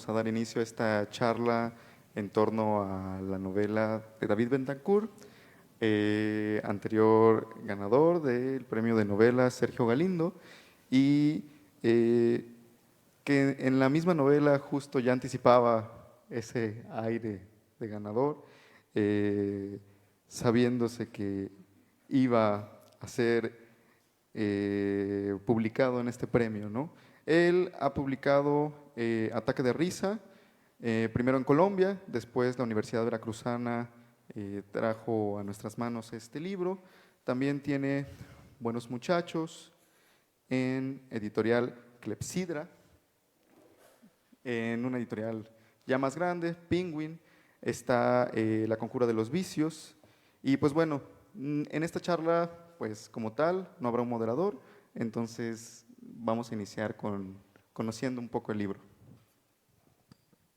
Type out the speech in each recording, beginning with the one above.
vamos a dar inicio a esta charla en torno a la novela de David Bentancur, anterior ganador del premio de novela Sergio Galindo, y que en la misma novela justo ya anticipaba ese aire de ganador, sabiéndose que iba a ser publicado en este premio, ¿no? Él ha publicado Ataque de risa, primero en Colombia, después la Universidad Veracruzana trajo a nuestras manos este libro. También tiene Buenos Muchachos en editorial Clepsidra, en una editorial ya más grande, Penguin, está La Conjura de los Vicios. Y pues bueno, en esta charla, pues como tal, no habrá un moderador, entonces vamos a iniciar conociendo un poco el libro.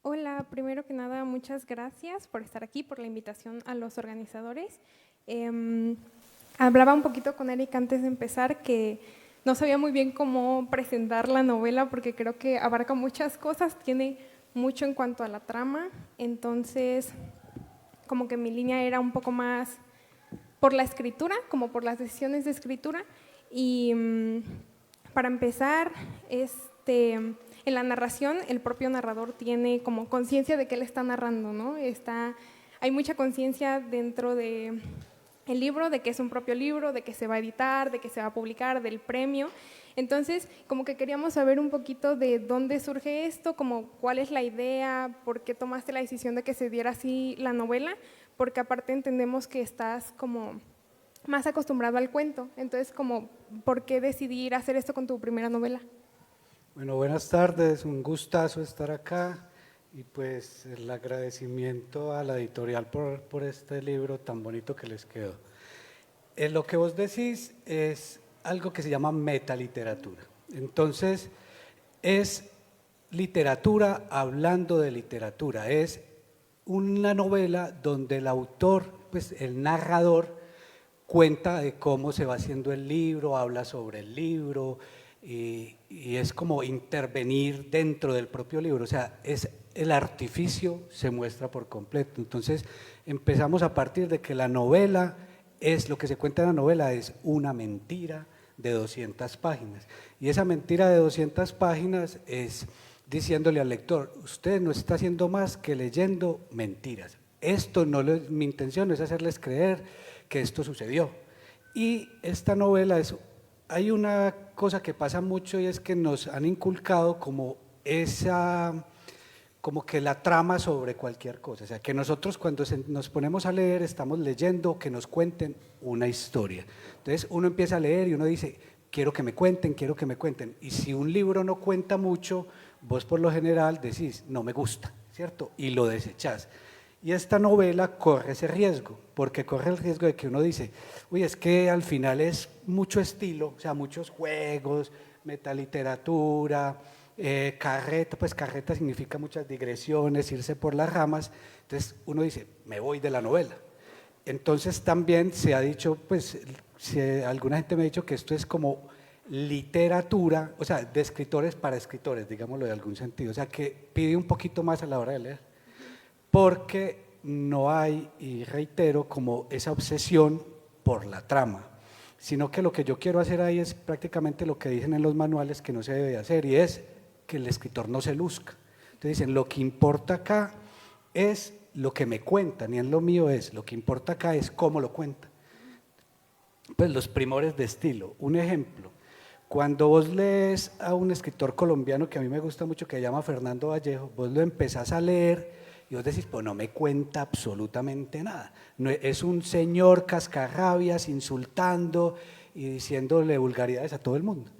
Hola, primero que nada, muchas gracias por estar aquí, por la invitación a los organizadores. Hablaba un poquito con Eric antes de empezar que no sabía muy bien cómo presentar la novela porque creo que abarca muchas cosas, tiene mucho en cuanto a la trama, entonces como que mi línea era un poco más por la escritura, como por las decisiones de escritura. Y para empezar, en la narración, el propio narrador tiene como conciencia de que él está narrando, ¿no? Hay mucha conciencia dentro del libro, de que es un propio libro, de que se va a editar, de que se va a publicar, del premio. Entonces, como que queríamos saber un poquito de dónde surge esto, como cuál es la idea, por qué tomaste la decisión de que se diera así la novela, porque aparte entendemos que estás como más acostumbrado al cuento. Entonces, como, ¿por qué decidir hacer esto con tu primera novela? Bueno, buenas tardes, un gustazo estar acá y pues el agradecimiento a la editorial por este libro tan bonito que les quedó. Lo que vos decís es algo que se llama metaliteratura. Entonces, es literatura hablando de literatura, es una novela donde el autor, pues el narrador, cuenta de cómo se va haciendo el libro, habla sobre el libro y es como intervenir dentro del propio libro, o sea, el artificio se muestra por completo. Entonces empezamos a partir de que la novela es, lo que se cuenta en la novela es una mentira de 200 páginas y esa mentira de 200 páginas es diciéndole al lector, usted no está haciendo más que leyendo mentiras. Esto no mi intención es hacerles creer que esto sucedió. Y esta novela hay una cosa que pasa mucho y es que nos han inculcado como como que la trama sobre cualquier cosa, o sea, que nosotros cuando nos ponemos a leer estamos leyendo que nos cuenten una historia. Entonces uno empieza a leer y uno dice, quiero que me cuenten, y si un libro no cuenta mucho, vos por lo general decís, no me gusta, ¿cierto? Y lo desechás. Y esta novela corre ese riesgo, porque corre el riesgo de que uno dice, uy, es que al final es mucho estilo, o sea, muchos juegos, metaliteratura, carreta, pues carreta significa muchas digresiones, irse por las ramas, entonces uno dice, me voy de la novela. Entonces también se ha dicho, pues alguna gente me ha dicho que esto es como literatura, o sea, de escritores para escritores, digámoslo de algún sentido, o sea, que pide un poquito más a la hora de leer, porque no hay, y reitero, como esa obsesión por la trama, sino que lo que yo quiero hacer ahí es prácticamente lo que dicen en los manuales que no se debe hacer, y es que el escritor no se luzca. Entonces dicen, lo que importa acá es lo que me cuentan, y en lo mío es, lo que importa acá es cómo lo cuentan. Pues los primores de estilo, un ejemplo, cuando vos lees a un escritor colombiano que a mí me gusta mucho, que se llama Fernando Vallejo, vos lo empezás a leer y vos decís, pues no me cuenta absolutamente nada. No, es un señor cascarrabias insultando y diciéndole vulgaridades a todo el mundo.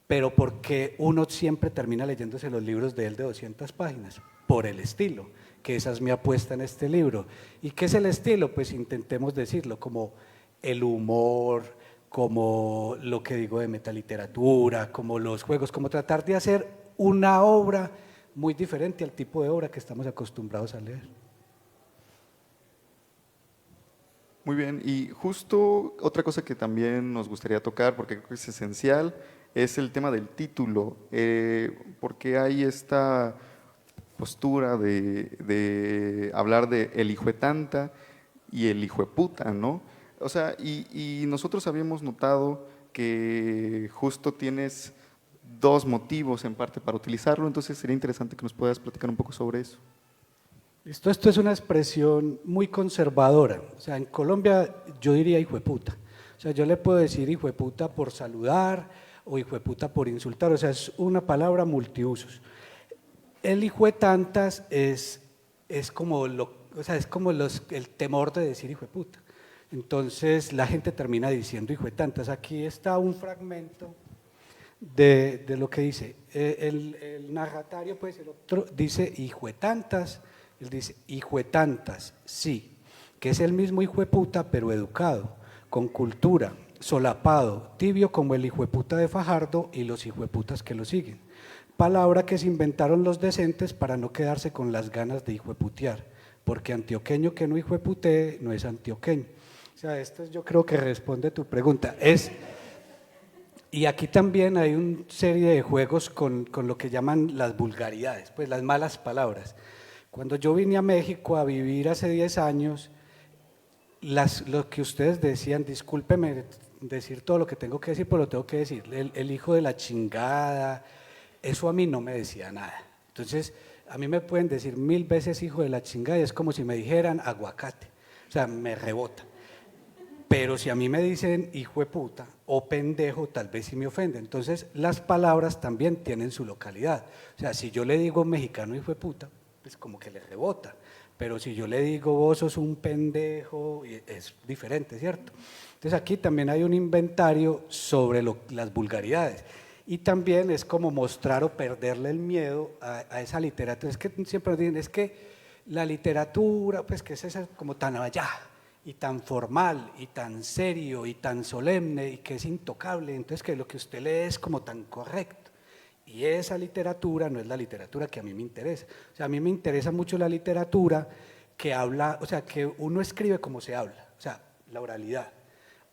Pero porque uno siempre termina leyéndose los libros de él de 200 páginas, por el estilo, que esa es mi apuesta en este libro. ¿Y qué es el estilo? Pues intentemos decirlo, como el humor, como lo que digo de metaliteratura, como los juegos, como tratar de hacer una obra muy diferente al tipo de obra que estamos acostumbrados a leer. Muy bien, y justo otra cosa que también nos gustaría tocar, porque creo que es esencial, es el tema del título, porque hay esta postura de hablar de el hijo de tanta y el hijo de puta, ¿no? O sea, y nosotros habíamos notado que justo tienes dos motivos en parte para utilizarlo, entonces sería interesante que nos puedas platicar un poco sobre eso. Esto es una expresión muy conservadora. O sea, en Colombia yo diría hijo de puta. O sea, yo le puedo decir hijo de puta por saludar o hijo de puta por insultar. O sea, es una palabra multiusos. El hijo de tantas es como, o sea, es como el temor de decir hijo de puta. Entonces la gente termina diciendo hijo de tantas. Aquí está un fragmento de lo que dice. El narratario, pues el otro, dice hijo de tantas. Él dice, hijo de tantas, sí, que es el mismo hijo de puta, pero educado, con cultura, solapado, tibio como el hijo de puta de Fajardo y los hijo de putas que lo siguen. Palabra que se inventaron los decentes para no quedarse con las ganas de hijo de putear, porque antioqueño que no hijo de putee no es antioqueño. O sea, esto yo creo que responde a tu pregunta. Y aquí también hay una serie de juegos con lo que llaman las vulgaridades, pues las malas palabras. Cuando yo vine a México a vivir hace 10 años, lo que ustedes decían, discúlpeme decir todo lo que tengo que decir, pero lo tengo que decir, el hijo de la chingada, eso a mí no me decía nada. Entonces, a mí me pueden decir 1000 veces hijo de la chingada y es como si me dijeran aguacate, o sea, me rebota. Pero si a mí me dicen hijo de puta o pendejo, tal vez sí me ofende. Entonces, las palabras también tienen su localidad. O sea, si yo le digo a un mexicano hijo de puta, pues como que le rebota, pero si yo le digo vos sos un pendejo, es diferente, ¿cierto? Entonces aquí también hay un inventario sobre las vulgaridades y también es como mostrar o perderle el miedo a esa literatura. Es que siempre nos dicen, es que la literatura, pues que es esa como tan allá y tan formal y tan serio y tan solemne y que es intocable, entonces que lo que usted lee es como tan correcto. Y esa literatura no es la literatura que a mí me interesa. O sea, a mí me interesa mucho la literatura que habla, o sea, que uno escribe como se habla, o sea, la oralidad.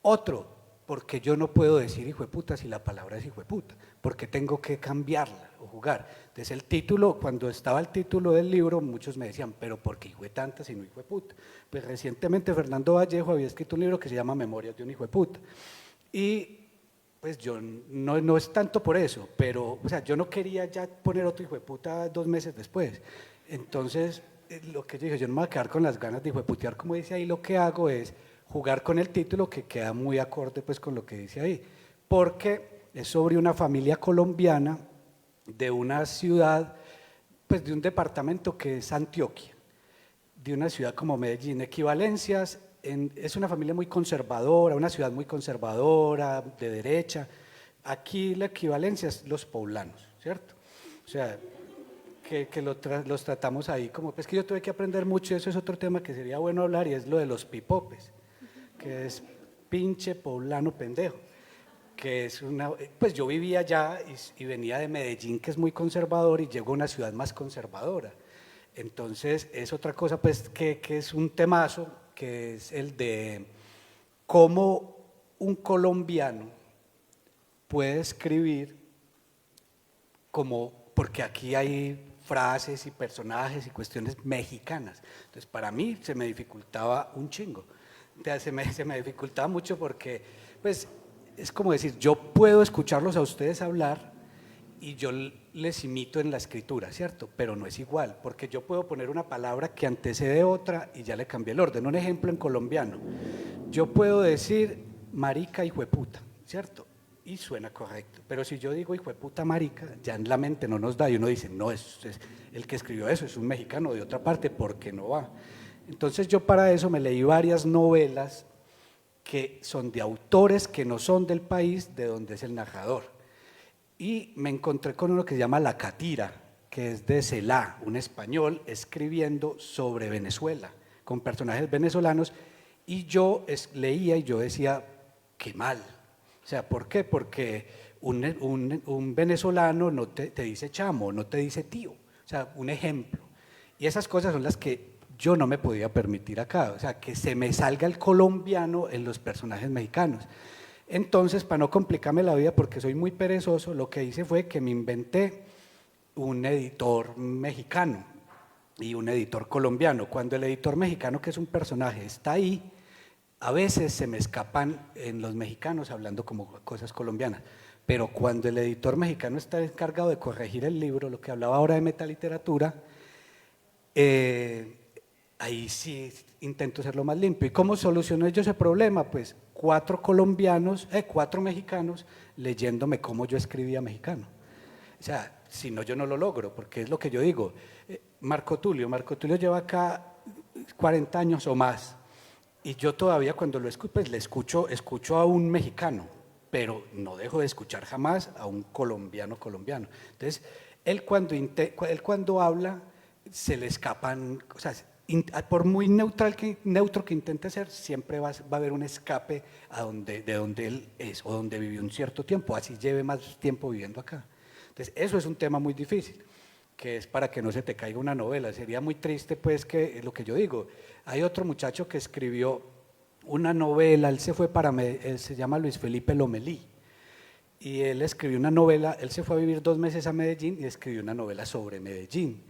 Otro, porque yo no puedo decir hijo de puta si la palabra es hijo de puta, porque tengo que cambiarla o jugar. Entonces el título, cuando estaba el título del libro, muchos me decían, pero ¿por qué hijo de tanta si no hijo de puta? Pues recientemente Fernando Vallejo había escrito un libro que se llama Memorias de un hijo de puta. Y pues yo no es tanto por eso, pero o sea, yo no quería ya poner otro hijo de puta 2 meses después. Entonces, lo que yo dije, yo no me voy a quedar con las ganas de hijo de putear, como dice ahí, lo que hago es jugar con el título que queda muy acorde pues con lo que dice ahí, porque es sobre una familia colombiana de una ciudad, pues de un departamento que es Antioquia, de una ciudad como Medellín, equivalencias. Es una familia muy conservadora, una ciudad muy conservadora, de derecha. Aquí la equivalencia es los poblanos, ¿cierto? O sea, que los tratamos ahí como, pues que yo tuve que aprender mucho, eso es otro tema que sería bueno hablar, y es lo de los pipopes, que es pinche poblano pendejo, que es pues yo vivía allá y venía de Medellín, que es muy conservador, y llego a una ciudad más conservadora. Entonces, es otra cosa, pues, que es un temazo, que es el de cómo un colombiano puede escribir como, porque aquí hay frases y personajes y cuestiones mexicanas. Entonces, para mí se me dificultaba un chingo. Se me dificultaba mucho porque, pues, es como decir, yo puedo escucharlos a ustedes hablar y yo les imito en la escritura, ¿cierto? Pero no es igual, porque yo puedo poner una palabra que antecede otra y ya le cambié el orden. Un ejemplo en colombiano, yo puedo decir marica hijueputa, ¿cierto? Y suena correcto, pero si yo digo hijueputa marica, ya en la mente no nos da y uno dice, no, es el que escribió eso es un mexicano de otra parte, ¿por qué no va? Entonces yo para eso me leí varias novelas que son de autores que no son del país de donde es el narrador. Y me encontré con uno que se llama La Catira, que es de Celá, un español escribiendo sobre Venezuela, con personajes venezolanos, y yo leía y yo decía, qué mal. O sea, ¿por qué? Porque un venezolano no te dice chamo, no te dice tío, o sea, un ejemplo. Y esas cosas son las que yo no me podía permitir acá, o sea, que se me salga el colombiano en los personajes mexicanos. Entonces, para no complicarme la vida, porque soy muy perezoso, lo que hice fue que me inventé un editor mexicano, y un editor colombiano. Cuando el editor mexicano, que es un personaje, está ahí, a veces se me escapan en los mexicanos hablando como cosas colombianas, pero cuando el editor mexicano está encargado de corregir el libro, lo que hablaba ahora de metaliteratura, ahí sí intento hacerlo más limpio. ¿Y cómo solucionó yo ese problema? Pues cuatro mexicanos leyéndome cómo yo escribía mexicano. O sea, si no, yo no lo logro, porque es lo que yo digo. Marco Tulio lleva acá 40 años o más, y yo todavía cuando lo escucho, pues le escucho a un mexicano, pero no dejo de escuchar jamás a un colombiano. Entonces, él cuando habla, se le escapan, o sea, por muy neutro que intente ser, siempre va a haber un escape de donde él es o donde vivió un cierto tiempo, así lleve más tiempo viviendo acá. Entonces, eso es un tema muy difícil, que es para que no se te caiga una novela. Sería muy triste, pues, que lo que yo digo, hay otro muchacho que escribió una novela, él se llama Luis Felipe Lomelí, y él escribió una novela, él se fue a vivir 2 meses a Medellín y escribió una novela sobre Medellín.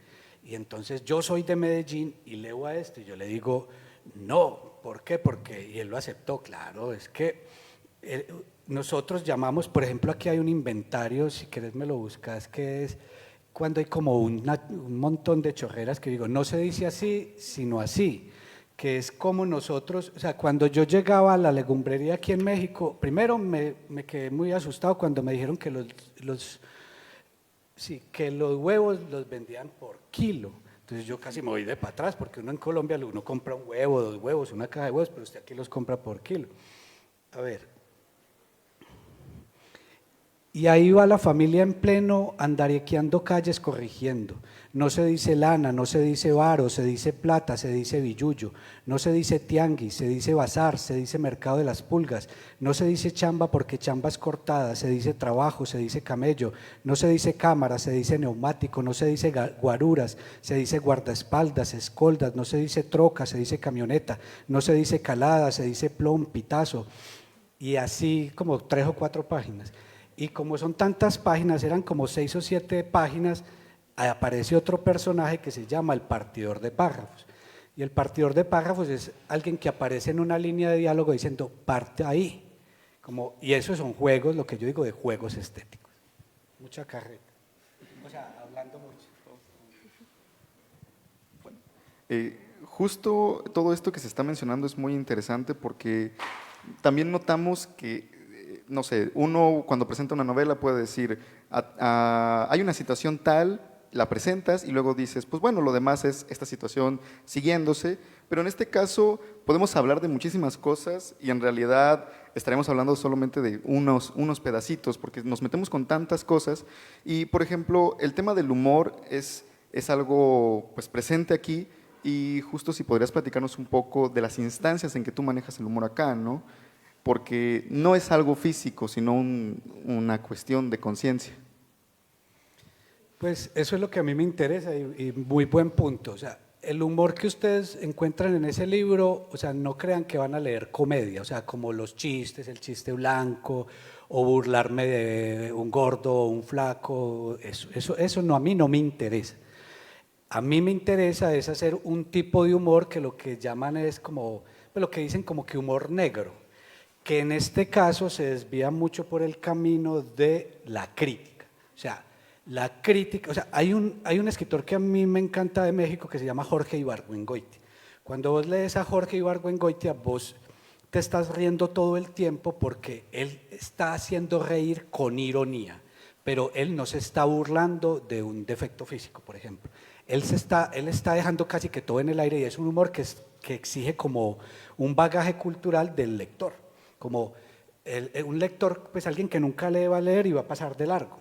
Y entonces yo soy de Medellín y leo a este, y yo le digo, no, ¿por qué? Y él lo aceptó, claro, es que nosotros llamamos, por ejemplo, aquí hay un inventario, si quieres me lo buscas, que es cuando hay como un montón de chorreras que digo, no se dice así, sino así, que es como nosotros, o sea, cuando yo llegaba a la legumbrería aquí en México, primero me quedé muy asustado cuando me dijeron que que los huevos los vendían por kilo. Entonces yo casi me voy de para atrás, porque uno en Colombia uno compra un huevo, 2 huevos, una caja de huevos, pero usted aquí los compra por kilo. A ver. Y ahí va la familia en pleno andarequeando calles corrigiendo. No se dice lana, no se dice varo, se dice plata, se dice billullo. No se dice tianguis, se dice bazar, se dice mercado de las pulgas. No se dice chamba porque chamba es cortada, se dice trabajo, se dice camello. No se dice cámara, se dice neumático. No se dice guaruras, se dice guardaespaldas, escoldas. No se dice troca, se dice camioneta. No se dice calada, se dice plom, pitazo. Y así como 3 o 4 páginas. Y como son tantas páginas, eran como 6 o 7 páginas, aparece otro personaje que se llama el partidor de párrafos. Y el partidor de párrafos es alguien que aparece en una línea de diálogo diciendo, parte ahí. Y esos son juegos, lo que yo digo de juegos estéticos. Mucha carreta. O sea, hablando mucho. Justo todo esto que se está mencionando es muy interesante porque también notamos que no sé, uno cuando presenta una novela puede decir, hay una situación tal, la presentas y luego dices, pues bueno, lo demás es esta situación siguiéndose, pero en este caso podemos hablar de muchísimas cosas y en realidad estaremos hablando solamente de unos pedacitos porque nos metemos con tantas cosas y, por ejemplo, el tema del humor es algo pues presente aquí y justo si podrías platicarnos un poco de las instancias en que tú manejas el humor acá, ¿no? Porque no es algo físico, sino una cuestión de conciencia. Pues eso es lo que a mí me interesa y muy buen punto. O sea, el humor que ustedes encuentran en ese libro, o sea, no crean que van a leer comedia, o sea, como los chistes, el chiste blanco, o burlarme de un gordo o un flaco, eso no, a mí no me interesa. A mí me interesa es hacer un tipo de humor que lo que llaman es como, pues lo que dicen como que humor negro, que en este caso se desvía mucho por el camino de la crítica. O sea, la crítica, o sea, hay un escritor que a mí me encanta de México que se llama Jorge Ibargüengoitia. Cuando vos lees a Jorge Ibargüengoitia, vos te estás riendo todo el tiempo porque él está haciendo reír con ironía, pero él no se está burlando de un defecto físico, por ejemplo. Él está dejando casi que todo en el aire y es un humor que exige como un bagaje cultural del lector. Como un lector, pues alguien que nunca lee va a leer y va a pasar de largo.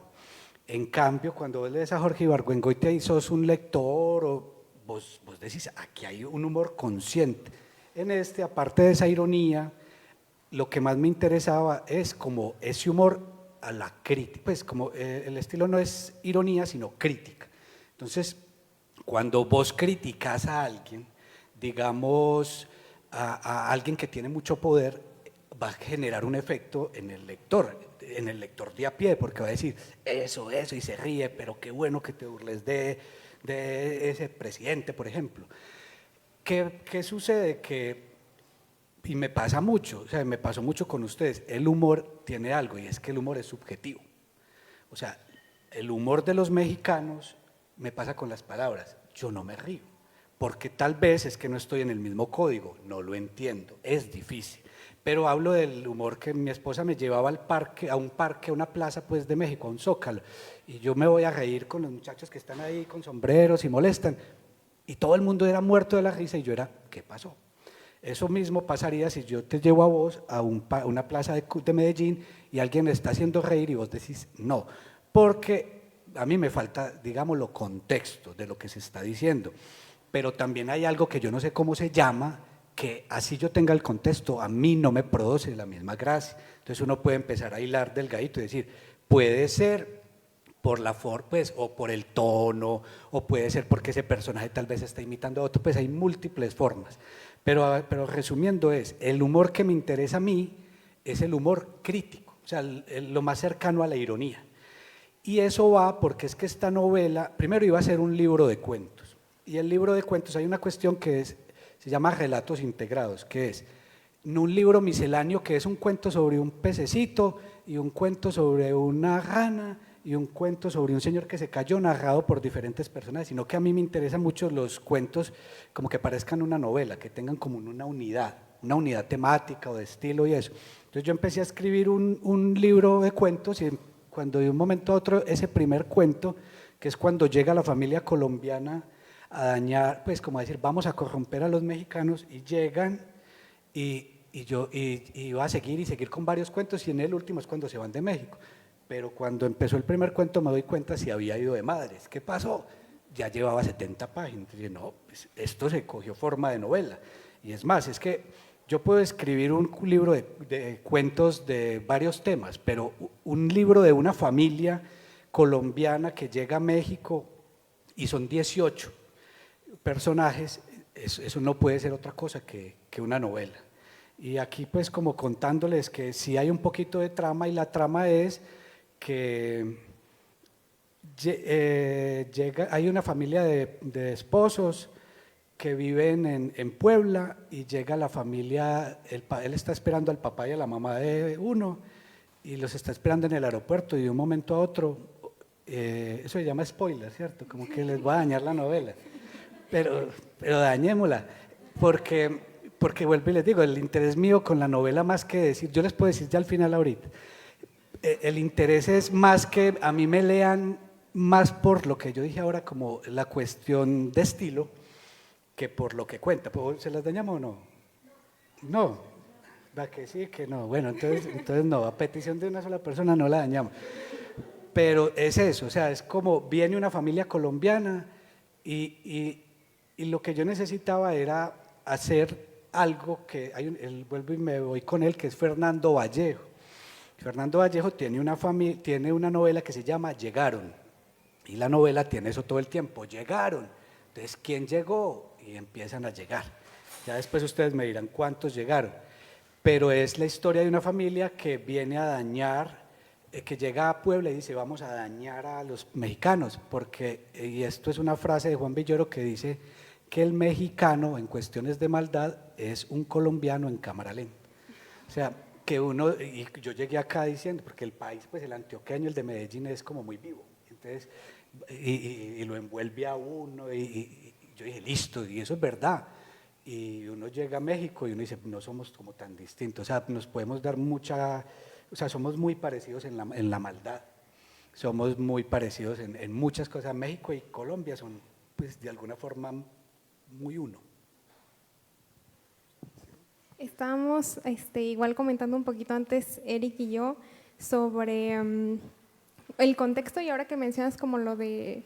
En cambio, cuando vos lees a Jorge Ibargüengoitia y sos un lector, vos decís, aquí hay un humor consciente. Aparte de esa ironía, lo que más me interesaba es como ese humor a la crítica, pues como el estilo no es ironía, sino crítica. Entonces, cuando vos criticas a alguien, digamos, a alguien que tiene mucho poder, va a generar un efecto en el lector de a pie, porque va a decir eso, y se ríe, pero qué bueno que te burles de de ese presidente, por ejemplo. ¿Qué sucede? Y me pasa mucho, o sea, me pasó mucho con ustedes, el humor tiene algo y es que el humor es subjetivo. O sea, el humor de los mexicanos me pasa con las palabras, yo no me río, porque tal vez es que no estoy en el mismo código, no lo entiendo, es difícil. Pero hablo del humor que mi esposa me llevaba al parque, a un parque, a una plaza pues de México, a un zócalo, y yo me voy a reír con los muchachos que están ahí con sombreros y molestan, y todo el mundo era muerto de la risa y yo era, ¿qué pasó? Eso mismo pasaría si yo te llevo a vos a una plaza de Medellín y alguien está haciendo reír y vos decís no, porque a mí me falta, digámoslo, contexto de lo que se está diciendo, pero también hay algo que yo no sé cómo se llama, que así yo tenga el contexto, a mí no me produce la misma gracia. Entonces uno puede empezar a hilar delgadito y decir, puede ser por la forma, pues, o por el tono, o puede ser porque ese personaje tal vez está imitando a otro, pues hay múltiples formas. Pero resumiendo el humor que me interesa a mí es el humor crítico, o sea, lo más cercano a la ironía. Y eso va porque es que esta novela, primero iba a ser un libro de cuentos, y el libro de cuentos hay una cuestión que se llama relatos integrados, que es un libro misceláneo que es un cuento sobre un pececito y un cuento sobre una rana y un cuento sobre un señor que se cayó narrado por diferentes personas, sino que a mí me interesan mucho los cuentos como que parezcan una novela, que tengan como una unidad temática o de estilo y eso. Entonces yo empecé a escribir un libro de cuentos y cuando de un momento a otro ese primer cuento, que es cuando llega la familia colombiana a dañar, pues como a decir, vamos a corromper a los mexicanos y llegan y yo iba a seguir y seguir con varios cuentos y en el último es cuando se van de México. Pero cuando empezó el primer cuento me doy cuenta si había ido de madres. ¿Qué pasó? Ya llevaba 70 páginas. Entonces, no, pues esto se cogió forma de novela. Y es más, es que yo puedo escribir un libro de cuentos de varios temas, pero un libro de una familia colombiana que llega a México y son 18 personajes, eso no puede ser otra cosa que una novela. Y aquí pues como contándoles que sí hay un poquito de trama y la trama es que hay una familia de esposos que viven en Puebla y llega la familia, él está esperando al papá y a la mamá de uno y los está esperando en el aeropuerto y de un momento a otro, eso se llama spoiler, ¿cierto? Como que les va a dañar la novela, pero dañémosla, porque vuelvo y les digo, el interés mío con la novela más que decir, yo les puedo decir ya al final ahorita, el interés es más que a mí me lean más por lo que yo dije ahora como la cuestión de estilo que por lo que cuenta. ¿Se las dañamos o no? No, va que sí, que no. Bueno, entonces no, a petición de una sola persona no la dañamos. Pero es eso, o sea, es como viene una familia colombiana y lo que yo necesitaba era hacer algo que, vuelvo y me voy con él, que es Fernando Vallejo. Fernando Vallejo tiene una novela que se llama Llegaron, y la novela tiene eso todo el tiempo, llegaron, entonces ¿quién llegó? Y empiezan a llegar, ya después ustedes me dirán cuántos llegaron, pero es la historia de una familia que viene a dañar, que llega a Puebla y dice vamos a dañar a los mexicanos, porque, y esto es una frase de Juan Villoro que dice que el mexicano en cuestiones de maldad es un colombiano en cámara lenta, o sea, que uno, y yo llegué acá diciendo, porque el país, pues el antioqueño, el de Medellín es como muy vivo, entonces, y lo envuelve a uno, y yo dije, listo, y eso es verdad, y uno llega a México y uno dice, no somos como tan distintos, o sea, nos podemos dar o sea, somos muy parecidos en la maldad, somos muy parecidos en muchas cosas, México y Colombia son, pues de alguna forma, muy uno. Estábamos igual comentando un poquito antes, Eric y yo, sobre el contexto y ahora que mencionas como lo de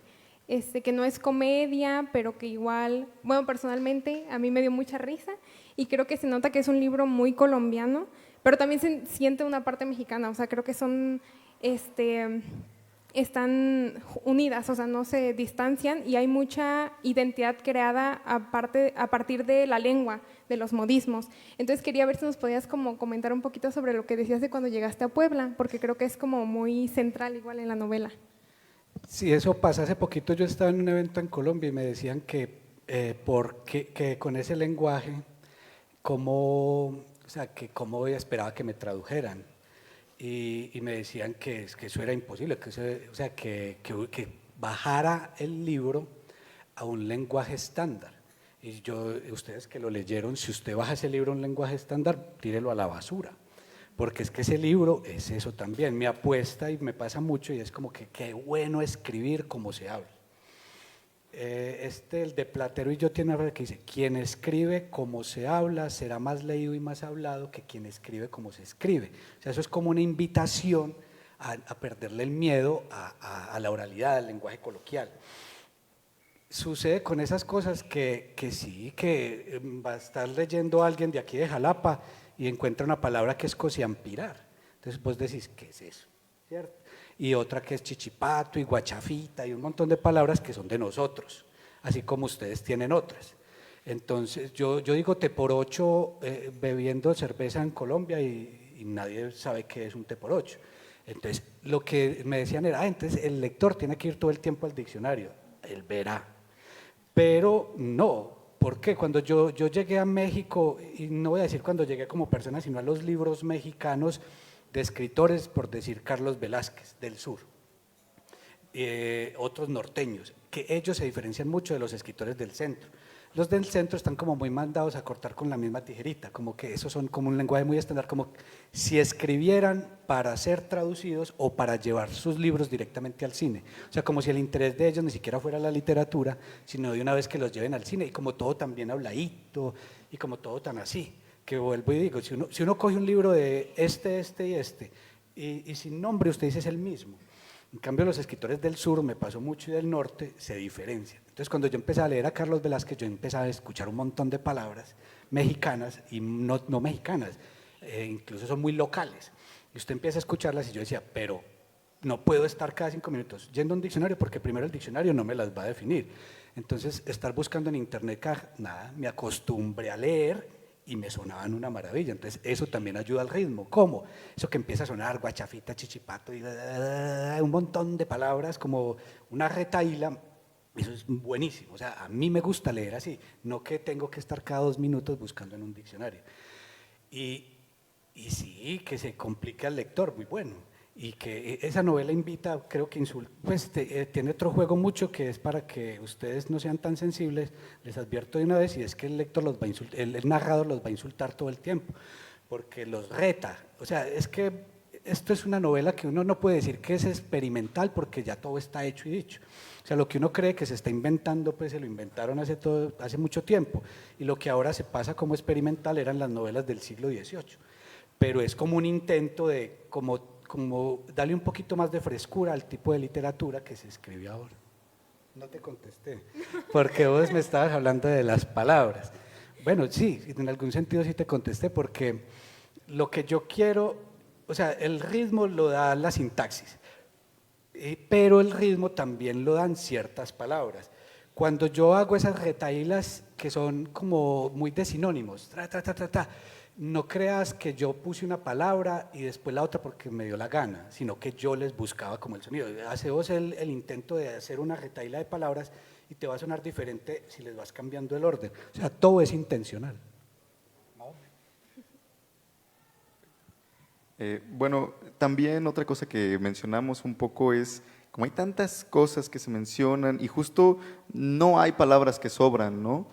que no es comedia, pero que igual, bueno, personalmente a mí me dio mucha risa y creo que se nota que es un libro muy colombiano, pero también se siente una parte mexicana, o sea, creo que son, están unidas, o sea, no se distancian y hay mucha identidad creada a partir de la lengua, de los modismos. Entonces quería ver si nos podías como comentar un poquito sobre lo que decías de cuando llegaste a Puebla, porque creo que es como muy central igual en la novela. Sí, eso pasa. Hace poquito yo estaba en un evento en Colombia y me decían que con ese lenguaje, o sea, que cómo esperaba que me tradujeran. Y me decían que eso era imposible, o sea, que bajara el libro a un lenguaje estándar. Y ustedes que lo leyeron, si usted baja ese libro a un lenguaje estándar, tírelo a la basura. Porque es que ese libro es eso también. Me apuesta y me pasa mucho y es como que qué bueno escribir como se habla. El de Platero y yo tiene una frase que dice: quien escribe como se habla será más leído y más hablado que quien escribe como se escribe. O sea, eso es como una invitación a perderle el miedo a la oralidad, al lenguaje coloquial. Sucede con esas cosas que sí, que va a estar leyendo a alguien de aquí de Jalapa y encuentra una palabra que es cosiampirar. Entonces vos decís, ¿qué es eso? ¿Cierto? Y otra que es chichipato y guachafita y un montón de palabras que son de nosotros, así como ustedes tienen otras. Entonces yo digo té por ocho bebiendo cerveza en Colombia y nadie sabe qué es un té por ocho. Entonces lo que me decían era, entonces el lector tiene que ir todo el tiempo al diccionario, él verá. Pero no, porque cuando yo llegué a México, y no voy a decir cuando llegué como persona, sino a los libros mexicanos de escritores, por decir Carlos Velázquez, del sur, otros norteños, que ellos se diferencian mucho de los escritores del centro. Los del centro están como muy mandados a cortar con la misma tijerita, como que esos son como un lenguaje muy estándar, como si escribieran para ser traducidos o para llevar sus libros directamente al cine. O sea, como si el interés de ellos ni siquiera fuera la literatura, sino de una vez que los lleven al cine, y como todo tan bien habladito, y como todo tan así, que vuelvo y digo, si uno coge un libro de y sin nombre usted dice es el mismo. En cambio, los escritores del sur, me pasó mucho, y del norte, se diferencian. Entonces, cuando yo empecé a leer a Carlos Velázquez, yo empecé a escuchar un montón de palabras mexicanas y no mexicanas, incluso son muy locales. Y usted empieza a escucharlas y yo decía, pero no puedo estar cada 5 minutos yendo a un diccionario porque primero el diccionario no me las va a definir. Entonces, estar buscando en internet, nada, me acostumbré a leer y me sonaban una maravilla. Entonces eso también ayuda al ritmo. ¿Cómo? Eso que empieza a sonar guachafita, chichipato y un montón de palabras como una retahíla, eso es buenísimo. O sea, a mí me gusta leer así, no que tengo que estar cada 2 minutos buscando en un diccionario. Y sí, que se complica al lector, muy bueno. Y que esa novela invita, creo que tiene otro juego mucho que es para que ustedes no sean tan sensibles, les advierto de una vez, y es que el lector los va a insultar, el narrador los va a insultar todo el tiempo, porque los reta. O sea, es que esto es una novela que uno no puede decir que es experimental porque ya todo está hecho y dicho. O sea, lo que uno cree que se está inventando, pues se lo inventaron hace mucho tiempo, y lo que ahora se pasa como experimental eran las novelas del siglo XVIII. Pero es como un intento de como darle un poquito más de frescura al tipo de literatura que se escribe ahora. No te contesté, porque vos me estabas hablando de las palabras. Bueno, sí, en algún sentido sí te contesté, porque lo que yo quiero, o sea, el ritmo lo da la sintaxis, pero el ritmo también lo dan ciertas palabras. Cuando yo hago esas retahílas que son como muy de sinónimos, no creas que yo puse una palabra y después la otra porque me dio la gana, sino que yo les buscaba como el sonido. Hace vos el intento de hacer una retahíla de palabras y te va a sonar diferente si les vas cambiando el orden. O sea, todo es intencional. Bueno, también otra cosa que mencionamos un poco es, como hay tantas cosas que se mencionan y justo no hay palabras que sobran, ¿no?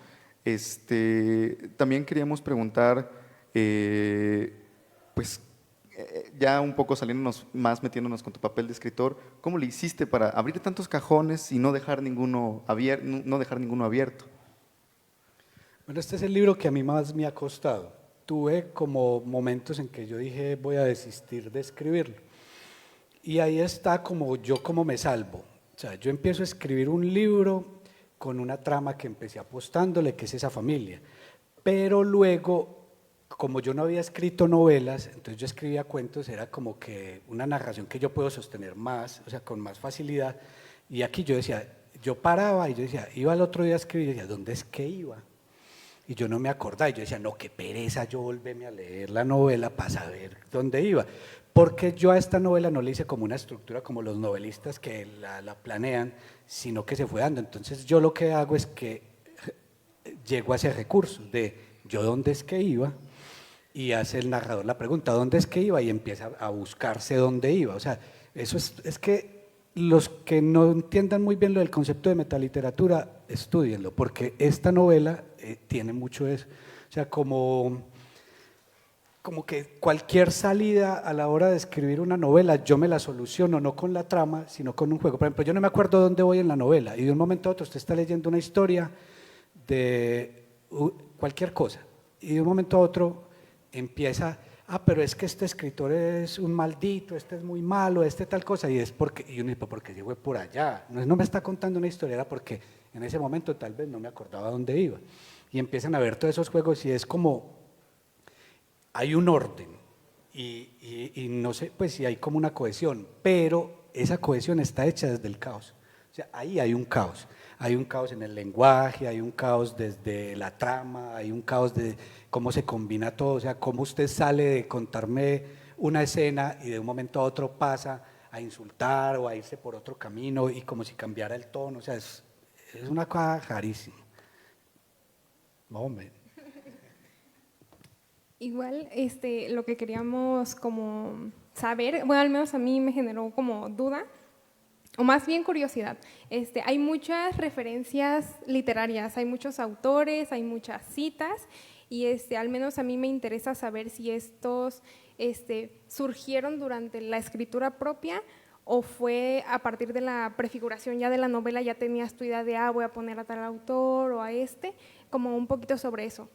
También queríamos preguntar, pues ya un poco saliéndonos más, metiéndonos con tu papel de escritor, ¿cómo le hiciste para abrir tantos cajones y no dejar ninguno abierto? Bueno, este es el libro que a mí más me ha costado. Tuve como momentos en que yo dije voy a desistir de escribirlo. Y ahí está como me salvo. O sea, yo empiezo a escribir un libro con una trama que empecé apostándole, que es esa familia. Pero luego, como yo no había escrito novelas, entonces yo escribía cuentos, era como que una narración que yo puedo sostener más, o sea, con más facilidad. Y aquí yo decía, yo paraba y yo decía, iba al otro día a escribir y decía, ¿dónde es que iba? Y yo no me acordaba, y yo decía, no, qué pereza yo volverme a leer la novela para saber dónde iba. porque yo a esta novela no le hice como una estructura como los novelistas que la planean, sino que se fue dando. Entonces yo lo que hago es que llego a ese recurso de yo dónde es que iba, y hace el narrador la pregunta, ¿dónde es que iba? Y empieza a buscarse dónde iba. O sea, eso es que los que no entiendan muy bien lo del concepto de metaliteratura, estúdienlo, porque esta novela tiene mucho eso. O sea, como que cualquier salida a la hora de escribir una novela, yo me la soluciono no con la trama, sino con un juego. Por ejemplo, yo no me acuerdo dónde voy en la novela, y de un momento a otro usted está leyendo una historia de cualquier cosa, y de un momento a otro empieza, pero es que este escritor es un maldito, este es muy malo, este tal cosa, y es porque, y uno dice, ¿por qué llegó por allá? No me está contando una historia, era porque en ese momento tal vez no me acordaba dónde iba. Y empiezan a ver todos esos juegos y es como, hay un orden, y no sé, pues sí hay como una cohesión, pero esa cohesión está hecha desde el caos. O sea, ahí hay un caos. Hay un caos en el lenguaje, hay un caos desde la trama, hay un caos de cómo se combina todo, o sea, cómo usted sale de contarme una escena y de un momento a otro pasa a insultar o a irse por otro camino y como si cambiara el tono, o sea, es una cosa rarísima. Hombre. Igual, lo que queríamos como saber, bueno, al menos a mí me generó como duda, o más bien curiosidad. Hay muchas referencias literarias, hay muchos autores, hay muchas citas, y al menos a mí me interesa saber si estos surgieron durante la escritura propia o fue a partir de la prefiguración ya de la novela, ya tenías tu idea de, voy a poner a tal autor o a como un poquito sobre eso.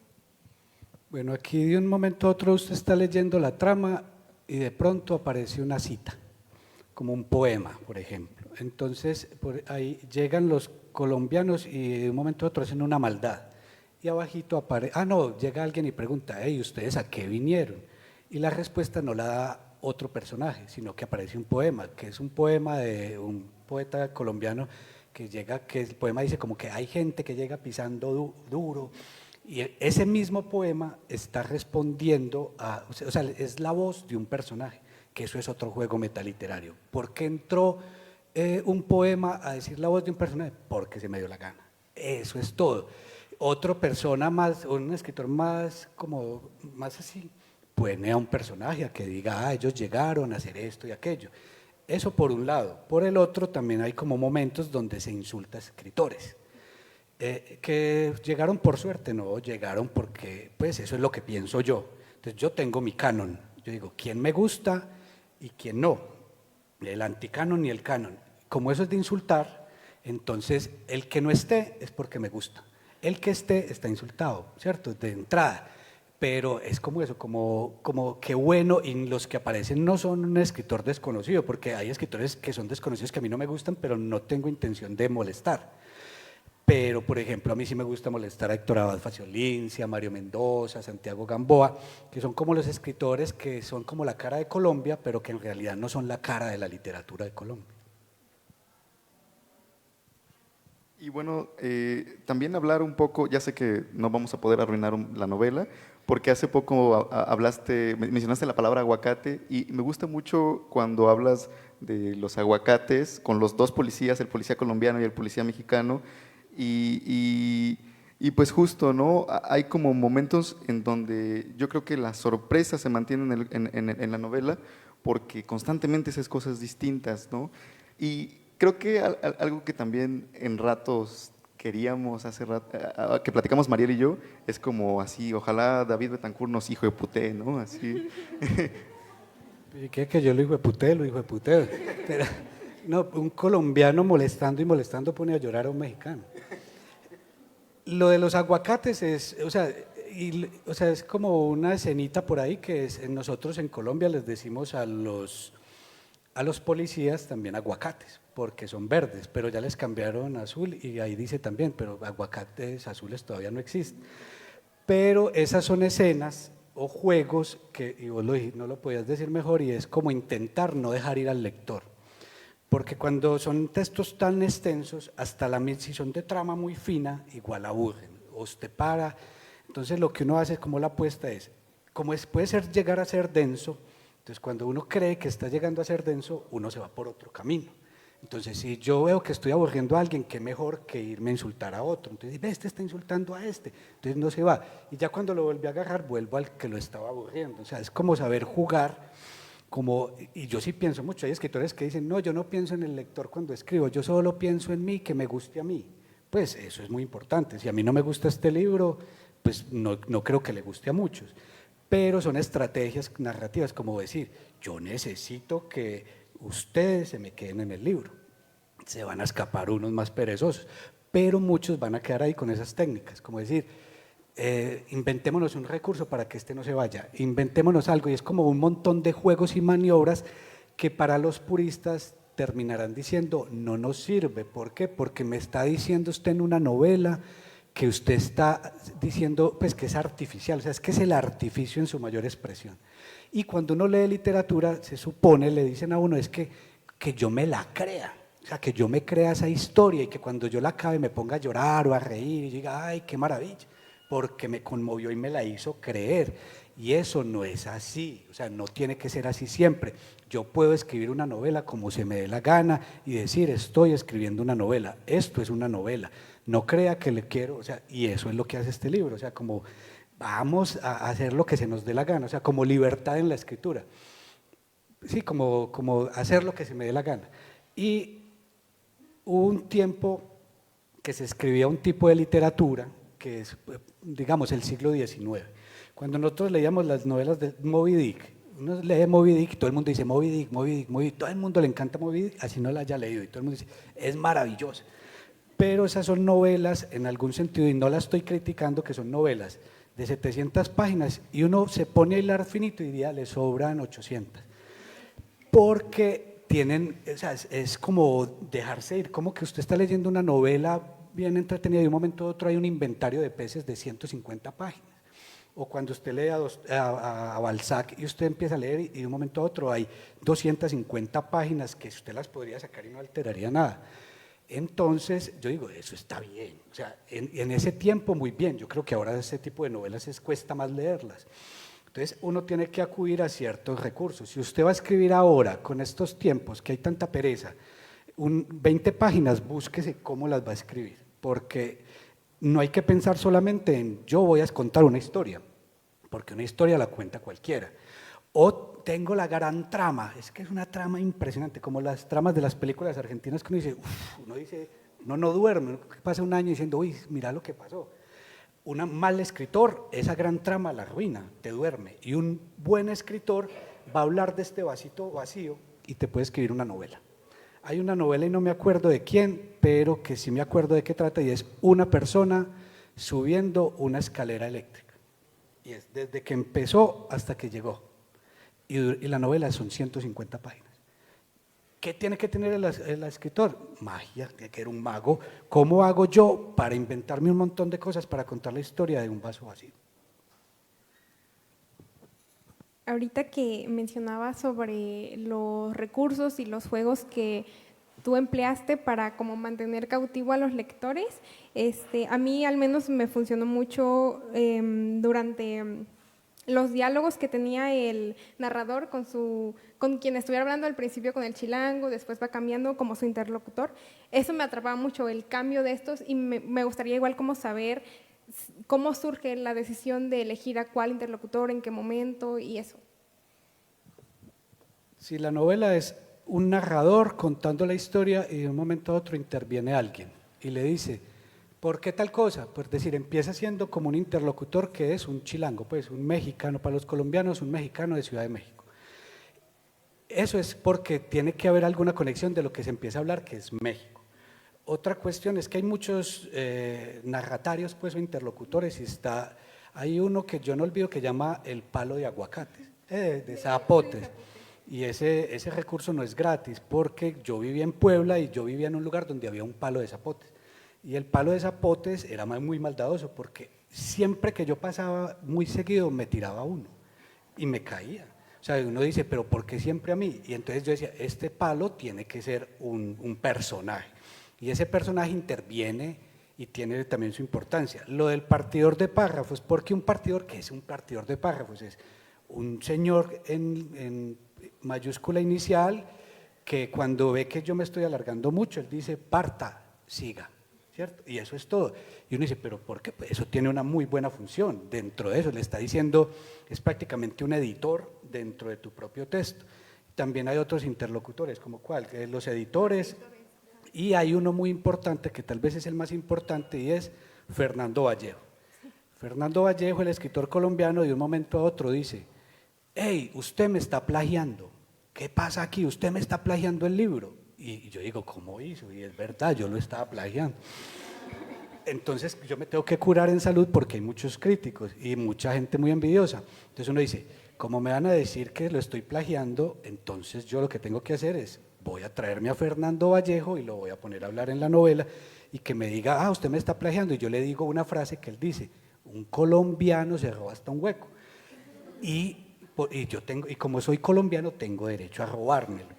Bueno, aquí de un momento a otro usted está leyendo la trama y de pronto aparece una cita, como un poema, por ejemplo. Entonces, por ahí llegan los colombianos y de un momento a otro hacen una maldad. Y abajito aparece, llega alguien y pregunta, ¿ustedes a qué vinieron? Y la respuesta no la da otro personaje, sino que aparece un poema, que es un poema de un poeta colombiano que el poema dice como que hay gente que llega pisando duro, y ese mismo poema está respondiendo o sea, es la voz de un personaje, que eso es otro juego metaliterario. ¿Por qué entró un poema a decir la voz de un personaje? Porque se me dio la gana. Eso es todo. Otra persona más, un escritor más así, pone a un personaje a que diga, ellos llegaron a hacer esto y aquello. Eso por un lado. Por el otro también hay como momentos donde se insulta a escritores. Que llegaron por suerte, no, llegaron porque, pues eso es lo que pienso yo. Entonces yo tengo mi canon, yo digo, ¿quién me gusta y quién no? El anticanon y el canon. Como eso es de insultar, entonces el que no esté es porque me gusta. El que esté está insultado, ¿cierto? De entrada. Pero es como eso, como qué bueno, y los que aparecen no son un escritor desconocido, porque hay escritores que son desconocidos que a mí no me gustan, pero no tengo intención de molestar. Pero, por ejemplo, a mí sí me gusta molestar a Héctor Abad Faciolincia, a Mario Mendoza, a Santiago Gamboa, que son como los escritores que son como la cara de Colombia, pero que en realidad no son la cara de la literatura de Colombia. Y bueno, también hablar un poco, ya sé que no vamos a poder arruinar la novela, porque hace poco mencionaste la palabra aguacate, y me gusta mucho cuando hablas de los aguacates con los dos policías, el policía colombiano y el policía mexicano, y pues justo, ¿no? Hay como momentos en donde yo creo que la sorpresa se mantiene en la novela, porque constantemente esas cosas distintas, ¿no? Y creo que algo que también en ratos queríamos hace rato, que platicamos Mariel y yo, es como así, ojalá David Betancourt nos hijo de puté, ¿no? Así. ¿Y qué? Que yo lo hijo de puté, Pero, no, un colombiano molestando y molestando pone a llorar a un mexicano. Lo de los aguacates es, o sea, es como una escenita por ahí que nosotros en Colombia les decimos a los policías también aguacates, porque son verdes, pero ya les cambiaron a azul y ahí dice también, pero aguacates azules todavía no existen. Pero esas son escenas o juegos que, y vos no lo podías decir mejor, y es como intentar no dejar ir al lector. Porque cuando son textos tan extensos, hasta si son de trama muy fina, igual aburren, o te para. Entonces lo que uno hace, como la apuesta es, puede llegar a ser denso, Entonces, cuando uno cree que está llegando a ser denso, uno se va por otro camino. Entonces, si yo veo que estoy aburriendo a alguien, qué mejor que irme a insultar a otro. Entonces, ve, este está insultando a este. Entonces, no se va. Y ya cuando lo vuelve a agarrar, vuelvo al que lo estaba aburriendo. O sea, es como saber jugar. Y yo sí pienso mucho. Hay escritores que dicen, no, yo no pienso en el lector cuando escribo, yo solo pienso en mí, que me guste a mí. Pues eso es muy importante. Si a mí no me gusta este libro, pues no creo que le guste a muchos. Pero son estrategias narrativas, como decir, yo necesito que ustedes se me queden en el libro. Se van a escapar unos más perezosos, pero muchos van a quedar ahí con esas técnicas, como decir, inventémonos un recurso para que este no se vaya, inventémonos algo, y es como un montón de juegos y maniobras que para los puristas terminarán diciendo, no nos sirve. ¿Por qué? Porque me está diciendo usted en una novela que usted está diciendo pues que es artificial, o sea, es que es el artificio en su mayor expresión. Y cuando uno lee literatura, se supone, le dicen a uno, es que yo me la crea, o sea, que yo me crea esa historia y que cuando yo la acabe me ponga a llorar o a reír y diga, ay, qué maravilla, porque me conmovió y me la hizo creer. Y eso no es así, o sea, no tiene que ser así siempre. Yo puedo escribir una novela como se me dé la gana y decir, estoy escribiendo una novela, esto es una novela. No crea que le quiero, o sea, y eso es lo que hace este libro, o sea, como vamos a hacer lo que se nos dé la gana, o sea, como libertad en la escritura. Sí, como hacer lo que se me dé la gana. Y hubo un tiempo que se escribía un tipo de literatura que es, digamos, el siglo XIX. Cuando nosotros leíamos las novelas de Moby Dick, uno lee Moby Dick, todo el mundo dice Moby Dick, Moby Dick, Moby Dick, todo el mundo le encanta Moby Dick, así no la haya leído, y todo el mundo dice, es maravillosa. Pero esas son novelas en algún sentido, y no las estoy criticando, que son novelas de 700 páginas, y uno se pone a hilar finito y diría, le sobran 800. Porque tienen, o sea, es como dejarse ir, como que usted está leyendo una novela bien entretenida y de un momento a otro hay un inventario de peces de 150 páginas. O cuando usted lee a Balzac y usted empieza a leer y de un momento a otro hay 250 páginas que usted las podría sacar y no alteraría nada. Entonces, yo digo, eso está bien, o sea, en ese tiempo muy bien, yo creo que ahora ese tipo de novelas cuesta más leerlas. Entonces, uno tiene que acudir a ciertos recursos. Si usted va a escribir ahora, con estos tiempos que hay tanta pereza, 20 páginas, búsquese cómo las va a escribir, porque no hay que pensar solamente en yo voy a contar una historia, porque una historia la cuenta cualquiera. O tengo la gran trama, es que es una trama impresionante, como las tramas de las películas argentinas que uno dice, uno no duerme, uno pasa un año diciendo, uy, mira lo que pasó. Un mal escritor, esa gran trama la arruina, te duerme, y un buen escritor va a hablar de este vasito vacío y te puede escribir una novela. Hay una novela y no me acuerdo de quién, pero que sí me acuerdo de qué trata, y es una persona subiendo una escalera eléctrica. Y es desde que empezó hasta que llegó. Y la novela son 150 páginas. ¿Qué tiene que tener el escritor? Magia, tiene que ser un mago. ¿Cómo hago yo para inventarme un montón de cosas para contar la historia de un vaso vacío? Ahorita que mencionaba sobre los recursos y los juegos que tú empleaste para como mantener cautivo a los lectores, a mí al menos me funcionó mucho durante los diálogos que tenía el narrador con quien estuviera hablando al principio con el chilango, después va cambiando como su interlocutor. Eso me atrapaba mucho, el cambio de estos, y me gustaría igual como saber cómo surge la decisión de elegir a cuál interlocutor, en qué momento y eso. Si la novela es un narrador contando la historia y de un momento a otro interviene alguien y le dice, ¿por qué tal cosa? Pues decir, empieza siendo como un interlocutor que es un chilango, pues un mexicano, para los colombianos, un mexicano de Ciudad de México. Eso es porque tiene que haber alguna conexión de lo que se empieza a hablar, que es México. Otra cuestión es que hay muchos narratarios pues, o interlocutores, y hay uno que yo no olvido que llama el palo de aguacates, de zapotes. Y ese recurso no es gratis, porque yo vivía en Puebla y yo vivía en un lugar donde había un palo de zapotes. Y el palo de zapotes era muy maldadoso, porque siempre que yo pasaba muy seguido me tiraba uno y me caía. O sea, uno dice, pero ¿por qué siempre a mí? Y entonces yo decía, este palo tiene que ser un personaje. Y ese personaje interviene y tiene también su importancia. Lo del partidor de párrafos, porque un partidor, ¿qué es un partidor de párrafos? Es un señor en mayúscula inicial que cuando ve que yo me estoy alargando mucho, él dice, parta, siga, ¿cierto? Y eso es todo. Y uno dice, pero ¿por qué? Pues eso tiene una muy buena función. Dentro de eso le está diciendo, es prácticamente un editor dentro de tu propio texto. También hay otros interlocutores, como cuál, que los editores, y hay uno muy importante, que tal vez es el más importante, y es Fernando Vallejo. Fernando Vallejo, el escritor colombiano, de un momento a otro dice, hey, usted me está plagiando, ¿qué pasa aquí? Usted me está plagiando el libro. Y yo digo, ¿cómo hizo? Y es verdad, yo lo estaba plagiando. Entonces yo me tengo que curar en salud porque hay muchos críticos y mucha gente muy envidiosa. Entonces uno dice, como me van a decir que lo estoy plagiando, entonces yo lo que tengo que hacer es, voy a traerme a Fernando Vallejo y lo voy a poner a hablar en la novela y que me diga, usted me está plagiando. Y yo le digo una frase que él dice, un colombiano se roba hasta un hueco. Y como soy colombiano, tengo derecho a robármelo.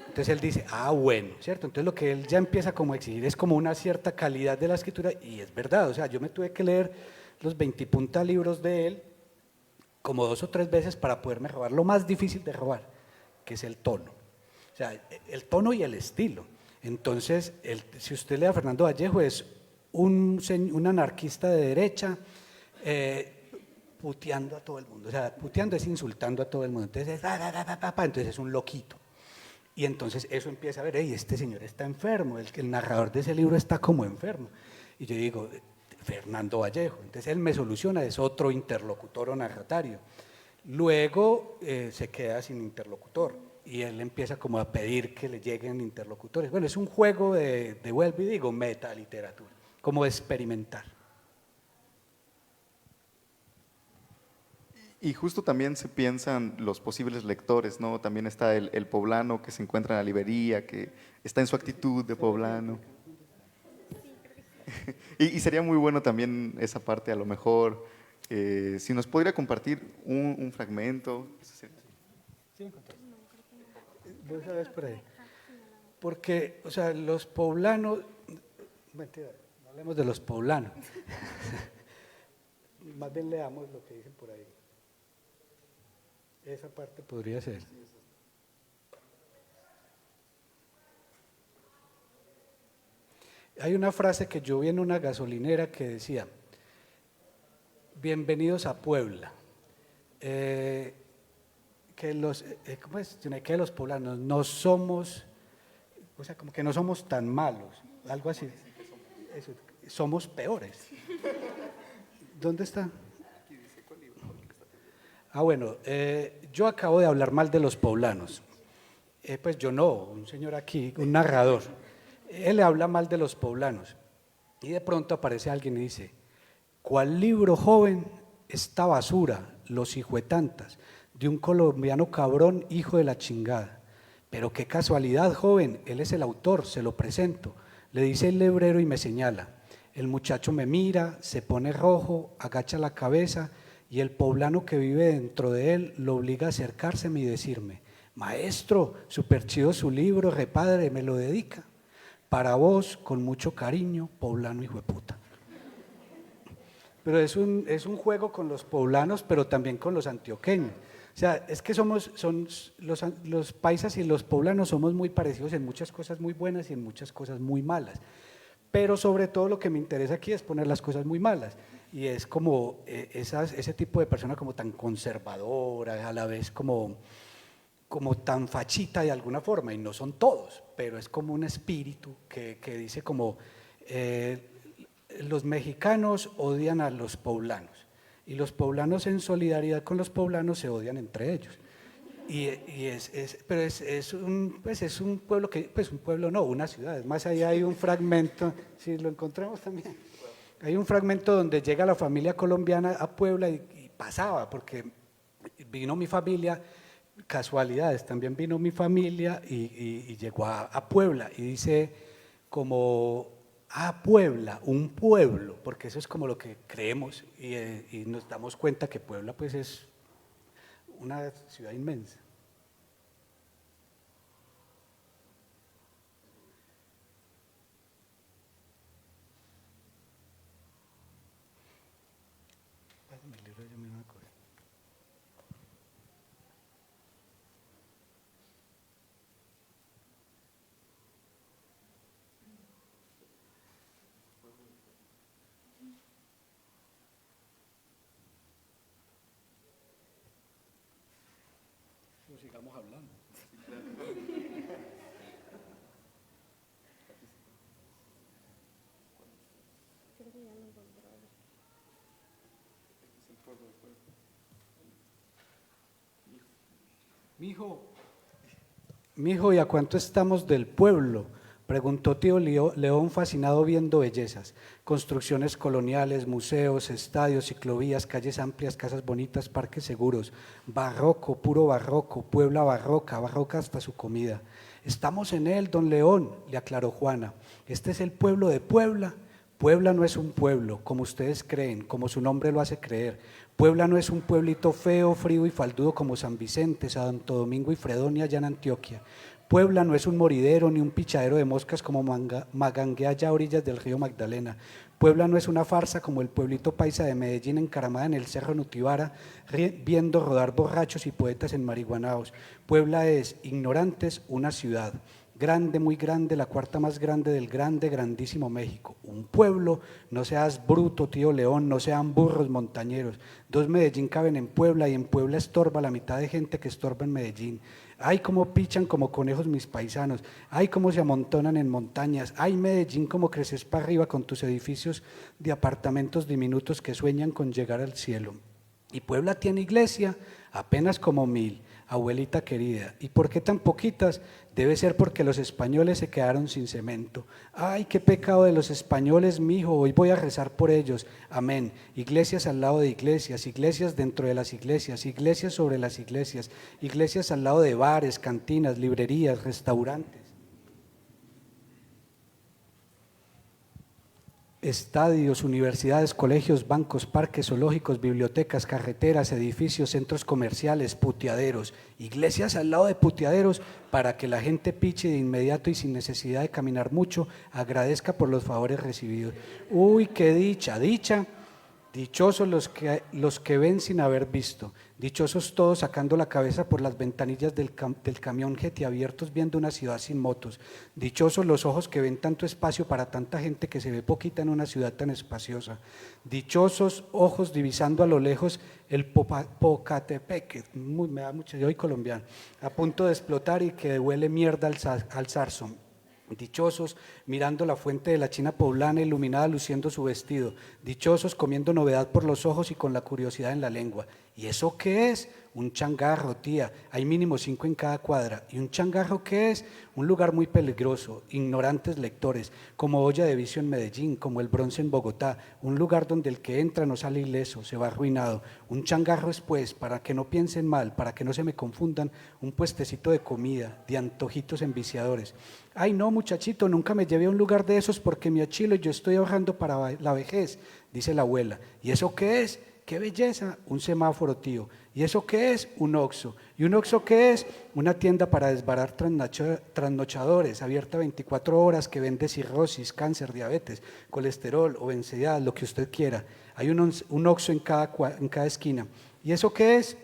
Entonces él dice, bueno, ¿cierto? Entonces lo que él ya empieza como a exigir es como una cierta calidad de la escritura, y es verdad, o sea, yo me tuve que leer los 20 y punta libros de él como 2 o 3 veces para poderme robar lo más difícil de robar, que es el tono. O sea, el tono y el estilo. Entonces, si usted lee a Fernando Vallejo, es un anarquista de derecha, puteando a todo el mundo. O sea, puteando es insultando a todo el mundo. Entonces es un loquito. Y entonces eso empieza a ver, este señor está enfermo, el narrador de ese libro está como enfermo. Y yo digo, Fernando Vallejo. Entonces él me soluciona, es otro interlocutor o narratario. Luego se queda sin interlocutor y él empieza como a pedir que le lleguen interlocutores. Bueno, es un juego vuelvo y digo, metaliteratura, como experimentar. Y justo también se piensan los posibles lectores, ¿no? También está el poblano que se encuentra en la librería, que está en su actitud de poblano. Y sería muy bueno también esa parte, a lo mejor, si nos podría compartir un fragmento. Sí, vos sabés por ahí. Porque, o sea, los poblanos, mentira, no hablemos de los poblanos, más bien leamos lo que dicen por ahí. Esa parte podría ser. Hay una frase que yo vi en una gasolinera que decía, bienvenidos a Puebla, ¿cómo es? Que los poblanos no somos, o sea, como que no somos tan malos, algo así, eso, somos peores. ¿Dónde está? Bueno, yo acabo de hablar mal de los poblanos, pues yo no, un señor aquí, un narrador, él habla mal de los poblanos y de pronto aparece alguien y dice, ¿cuál libro, joven? Esta basura, los hijuetantas, de un colombiano cabrón, hijo de la chingada. Pero qué casualidad, joven, él es el autor, se lo presento. Le dice el librero y me señala. El muchacho me mira, se pone rojo, agacha la cabeza y el poblano que vive dentro de él lo obliga a acercárseme y decirme, maestro, súper chido su libro, repadre, me lo dedica. Para vos, con mucho cariño, poblano hijo de puta. Pero es un juego con los poblanos, pero también con los antioqueños. O sea, es que los paisas y los poblanos somos muy parecidos en muchas cosas muy buenas y en muchas cosas muy malas. Pero sobre todo lo que me interesa aquí es poner las cosas muy malas. Y es como ese tipo de persona como tan conservadora, a la vez como tan fachita de alguna forma, y no son todos, pero es como un espíritu que dice como los mexicanos odian a los poblanos y los poblanos en solidaridad con los poblanos se odian entre ellos. Pero es un pueblo que, pues un pueblo no, una ciudad, es más allá hay un fragmento, si lo encontramos también, hay un fragmento donde llega la familia colombiana a Puebla y pasaba, porque vino mi familia, casualidades, también vino mi familia y llegó a Puebla y dice como, Puebla, un pueblo, porque eso es como lo que creemos y nos damos cuenta que Puebla pues es una ciudad inmensa. Mijo, ¿y a cuánto estamos del pueblo? Preguntó tío León fascinado viendo bellezas, construcciones coloniales, museos, estadios, ciclovías, calles amplias, casas bonitas, parques seguros, barroco, puro barroco, Puebla barroca, barroca hasta su comida. Estamos en él, don León, le aclaró Juana. Este es el pueblo de Puebla. Puebla no es un pueblo, como ustedes creen, como su nombre lo hace creer. Puebla no es un pueblito feo, frío y faldudo como San Vicente, Santo Domingo y Fredonia allá en Antioquia. Puebla no es un moridero ni un pichadero de moscas como Magangué allá a orillas del río Magdalena. Puebla no es una farsa como el pueblito paisa de Medellín encaramada en el cerro Nutibara, viendo rodar borrachos y poetas enmarihuanaos. Puebla es, ignorantes, una ciudad. Grande, muy grande, la cuarta más grande del grande, grandísimo México. Un pueblo, no seas bruto, tío León, no sean burros montañeros. 2 Medellín caben en Puebla y en Puebla estorba la mitad de gente que estorba en Medellín. Ay, cómo pichan como conejos mis paisanos, ay, cómo se amontonan en montañas, ay, Medellín, cómo creces para arriba con tus edificios de apartamentos diminutos que sueñan con llegar al cielo. Y Puebla tiene iglesia, apenas como 1000. Abuelita querida, ¿y por qué tan poquitas? Debe ser porque los españoles se quedaron sin cemento. Ay, qué pecado de los españoles, mijo, hoy voy a rezar por ellos. Amén. Iglesias al lado de iglesias, iglesias dentro de las iglesias, iglesias sobre las iglesias, iglesias al lado de bares, cantinas, librerías, restaurantes. Estadios, universidades, colegios, bancos, parques, zoológicos, bibliotecas, carreteras, edificios, centros comerciales, puteaderos, iglesias al lado de puteaderos para que la gente piche de inmediato y sin necesidad de caminar mucho, agradezca por los favores recibidos. Uy, qué dicha, dicha. Dichosos los que ven sin haber visto, dichosos todos sacando la cabeza por las ventanillas del camión abiertos viendo una ciudad sin motos, dichosos los ojos que ven tanto espacio para tanta gente que se ve poquita en una ciudad tan espaciosa, dichosos ojos divisando a lo lejos el Popocatépetl, me da mucho, yo soy colombiano, a punto de explotar y que huele mierda al zarzón. Dichosos mirando la fuente de la China poblana iluminada luciendo su vestido, dichosos comiendo novedad por los ojos y con la curiosidad en la lengua. ¿Y eso qué es? Un changarro, tía, hay mínimo 5 en cada cuadra. ¿Y un changarro qué es? Un lugar muy peligroso, ignorantes lectores, como olla de vicio en Medellín, como el Bronce en Bogotá, un lugar donde el que entra no sale ileso, se va arruinado. Un changarro es pues, para que no piensen mal, para que no se me confundan, un puestecito de comida, de antojitos enviciadores. Ay no muchachito, nunca me llevé a un lugar de esos porque me achilo y yo estoy ahorrando para la vejez, dice la abuela. ¿Y eso qué es? ¡Qué belleza! Un semáforo, tío. ¿Y eso qué es? Un Oxxo. ¿Y un Oxxo qué es? Una tienda para desbarar trasnochadores, abierta 24 horas, que vende cirrosis, cáncer, diabetes, colesterol, obesidad, lo que usted quiera. Hay un Oxxo en cada esquina. ¿Y eso qué es?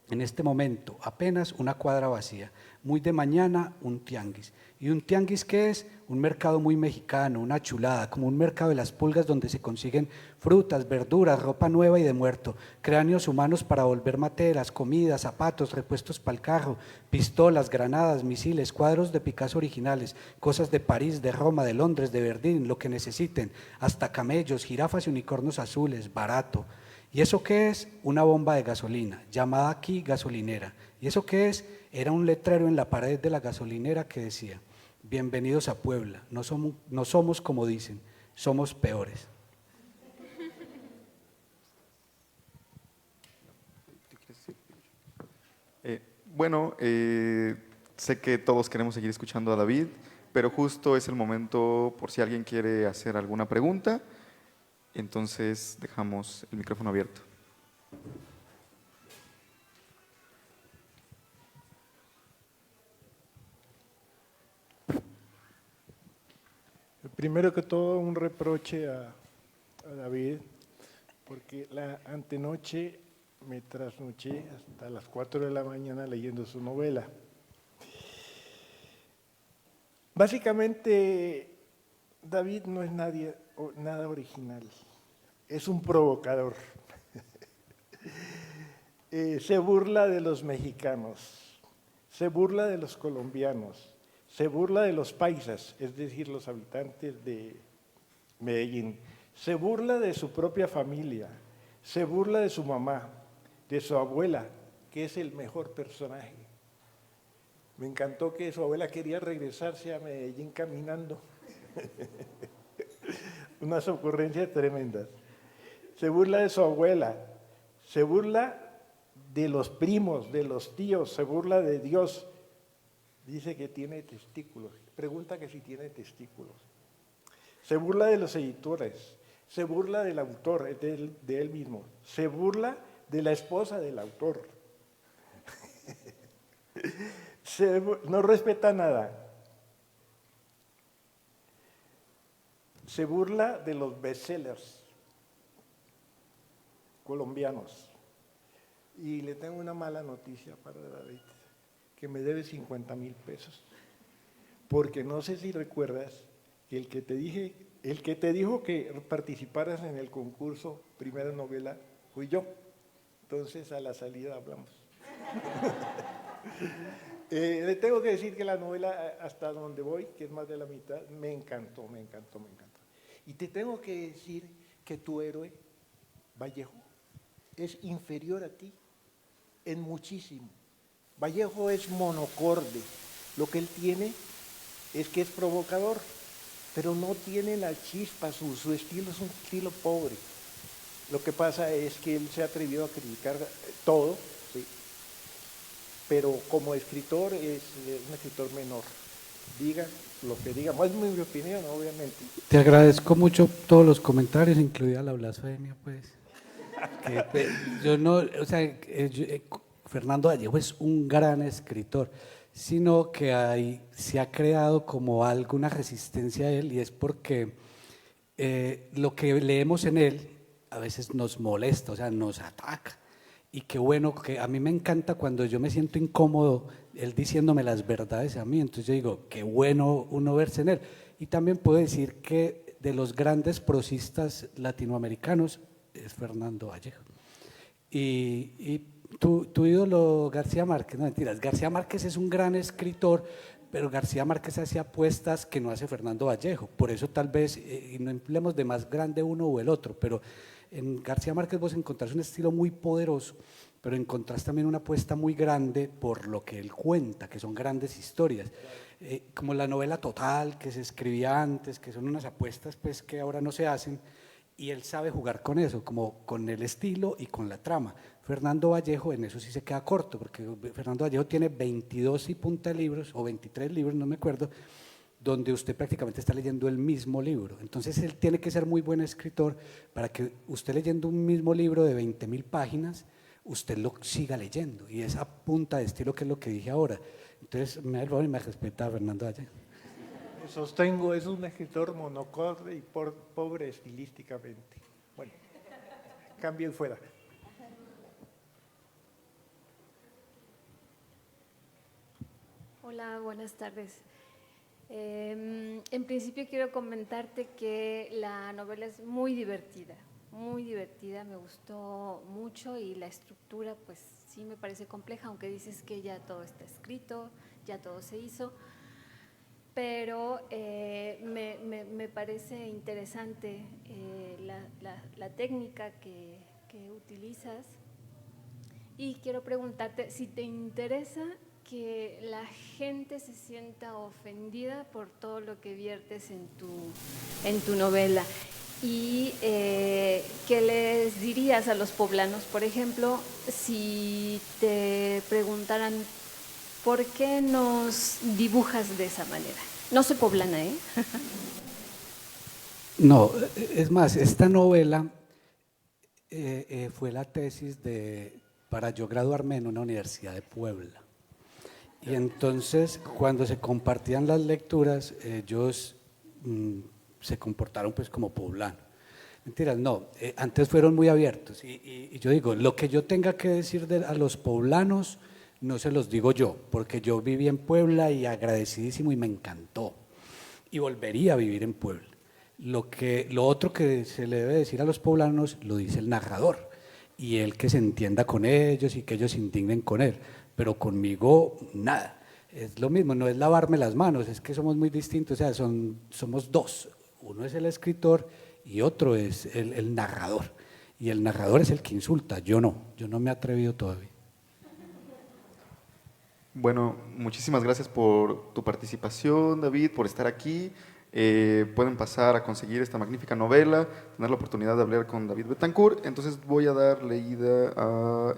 En este momento, apenas una cuadra vacía. Muy de mañana, un tianguis. ¿Y un tianguis qué es? Un mercado muy mexicano, una chulada, como un mercado de las pulgas donde se consiguen frutas, verduras, ropa nueva y de muerto, cráneos humanos para volver materas, comidas, zapatos, repuestos para el carro, pistolas, granadas, misiles, cuadros de Picasso originales, cosas de París, de Roma, de Londres, de Berlín, lo que necesiten, hasta camellos, jirafas y unicornios azules, barato. ¿Y eso qué es? Una bomba de gasolina, llamada aquí gasolinera. ¿Y eso qué es? Era un letrero en la pared de la gasolinera que decía: bienvenidos a Puebla, no somos como dicen, somos peores. Bueno, sé que todos queremos seguir escuchando a David, pero justo es el momento por si alguien quiere hacer alguna pregunta, entonces dejamos el micrófono abierto. Primero que todo, un reproche a David, porque la antenoche me trasnoché hasta las 4 de la mañana leyendo su novela. Básicamente, David no es nada original, es un provocador. Se burla de los mexicanos, se burla de los colombianos, se burla de los paisas, es decir, los habitantes de Medellín, se burla de su propia familia, se burla de su mamá, de su abuela, que es el mejor personaje. Me encantó que su abuela quería regresarse a Medellín caminando. Unas ocurrencias tremendas. Se burla de su abuela, se burla de los primos, de los tíos, se burla de Dios. Dice que tiene testículos, pregunta que si tiene testículos. Se burla de los editores, se burla del autor, de él mismo, se burla de la esposa del autor. No respeta nada. Se burla de los bestsellers colombianos. Y le tengo una mala noticia para David, que me debe 50,000 pesos. Porque no sé si recuerdas que el que te dijo que participaras en el concurso Primera Novela fui yo. Entonces a la salida hablamos. Le tengo que decir que la novela Hasta donde voy, que es más de la mitad, me encantó. Y te tengo que decir que tu héroe, Vallejo, es inferior a ti en muchísimo. Vallejo es monocorde. Lo que él tiene es que es provocador, pero no tiene la chispa, su estilo es un estilo pobre. Lo que pasa es que él se ha atrevido a criticar todo, ¿sí? Pero como escritor es un escritor menor. Diga lo que diga, no es mi opinión, obviamente. Te agradezco mucho todos los comentarios, incluida la blasfemia, pues. Yo no, o sea, Fernando Vallejo es un gran escritor, sino que se ha creado como alguna resistencia a él, y es porque lo que leemos en él a veces nos molesta, o sea, nos ataca. Y qué bueno, que a mí me encanta cuando yo me siento incómodo, él diciéndome las verdades a mí, entonces yo digo, qué bueno uno verse en él. Y también puedo decir que de los grandes prosistas latinoamericanos es Fernando Vallejo. Y tu ídolo García Márquez, no mentiras, García Márquez es un gran escritor, pero García Márquez hace apuestas que no hace Fernando Vallejo, por eso tal vez, y no hablemos de más grande uno o el otro, pero en García Márquez vos encontrás un estilo muy poderoso, pero encontrás también una apuesta muy grande por lo que él cuenta, que son grandes historias, como la novela Total, que se escribía antes, que son unas apuestas pues que ahora no se hacen, y él sabe jugar con eso, como con el estilo y con la trama. Fernando Vallejo en eso sí se queda corto, porque Fernando Vallejo tiene 22 y punta libros, o 23 libros, no me acuerdo, donde usted prácticamente está leyendo el mismo libro. Entonces él tiene que ser muy buen escritor para que usted leyendo un mismo libro de 20,000 páginas, usted lo siga leyendo, y esa punta de estilo que es lo que dije ahora. Entonces me da el favor y me respeta a Fernando Vallejo. Sostengo, es un escritor monocorde y pobre estilísticamente. Bueno, cambio y fuera. Hola, buenas tardes. En principio quiero comentarte que la novela es muy divertida, me gustó mucho, y la estructura pues sí me parece compleja, aunque dices que ya todo está escrito, ya todo se hizo, pero me parece interesante la técnica que utilizas, y quiero preguntarte si te interesa que la gente se sienta ofendida por todo lo que viertes en tu novela, y ¿qué les dirías a los poblanos, por ejemplo, si te preguntaran por qué nos dibujas de esa manera? No soy poblana, ¿eh? No, es más, esta novela fue la tesis para yo graduarme en una universidad de Puebla. Y entonces, cuando se compartían las lecturas, ellos se comportaron pues como poblanos. Mentiras, no, antes fueron muy abiertos. Y yo digo, lo que yo tenga que decir a los poblanos, no se los digo yo, porque yo viví en Puebla y agradecidísimo y me encantó. Y volvería a vivir en Puebla. Lo otro que se le debe decir a los poblanos, lo dice el narrador, y él que se entienda con ellos y que ellos se indignen con él. pero conmigo nada. Es lo mismo, no es lavarme las manos, es que somos muy distintos, o sea, somos dos. Uno es el escritor y otro es el narrador. Y el narrador es el que insulta, yo no me he atrevido todavía. Bueno, muchísimas gracias por tu participación, David, por estar aquí. Pueden pasar a conseguir esta magnífica novela, tener la oportunidad de hablar con David Betancourt. Entonces voy a dar leída a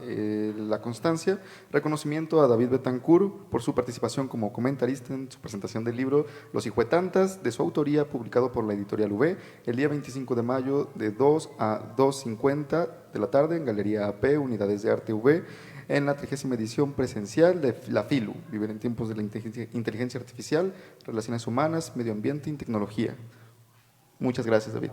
La Constancia. Reconocimiento a David Betancourt por su participación como comentarista en su presentación del libro Los Hijuetantas, de su autoría, publicado por la editorial UV, el día 25 de mayo de 2 a 2:50 de la tarde en Galería AP, Unidades de Arte UV, en la 30ª edición presencial de la FILU, Vivir en tiempos de la inteligencia artificial, relaciones humanas, medio ambiente y tecnología. Muchas gracias, David.